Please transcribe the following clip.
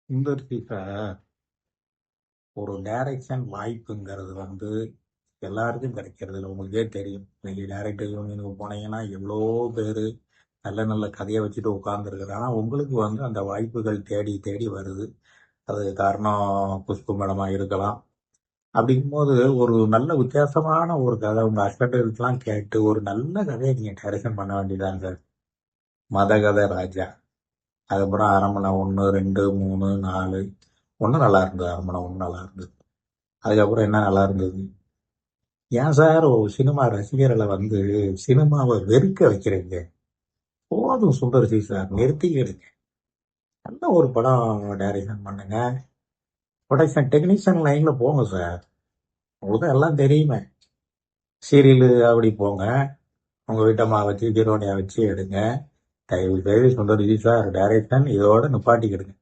Sundar C sir, ஒரு direction வாய்ப்புங்கிறது எல்லாருக்கும் கிடைக்கிறது இல்லை. உங்களுக்கே தெரியும். இன்னைக்கு டைரக்டர் யூனியனுக்கு போனீங்கன்னா எவ்வளோ பேர் நல்ல நல்ல கதையை வச்சுட்டு உட்காந்துருக்குறாங்க. ஆனால் உங்களுக்கு அந்த வாய்ப்புகள் தேடி தேடி வருது. அது காரணம் குஷ்பு மேடமாக இருக்கலாம். அப்படிங்கும்போது ஒரு நல்ல வித்தியாசமான ஒரு கதை உங்கள் ஹஸ்பண்டுக்கெல்லாம் கேட்டு ஒரு நல்ல கதையை நீங்கள் டைரக்ஷன் பண்ண வேண்டியதாங்க சார். மத கதை ராஜா, அதுக்கப்புறம் அரண்மனை 1, 2, 3, 4. ஒன்று நல்லா இருந்தது. அரண்மனை 1 நல்லா இருந்தது. அதுக்கப்புறம் என்ன நல்லா இருந்தது? ஏன் சார் ஒரு சினிமா ரசிகர்களை சினிமாவை வெறுக்க வைக்கிறீங்க? போதும் சுந்தர்சி சார், நிறுத்திக்கிடுங்க. நல்ல ஒரு படம் டைரக்ஷன் பண்ணுங்க. ப்ரொடக்ஷன் டெக்னீஷியன் லைன்ல போங்க சார். உங்களுக்கு எல்லாம் தெரியுமே. சீரியல் அப்படி போங்க. உங்க வீட்டம்மா வச்சு ஹீரோனியா வச்சு எடுங்க. தயவு செய்து சுந்தர்சி சார், டைரக்ஷன் இதோட நிப்பாட்டிக்கிடுங்க.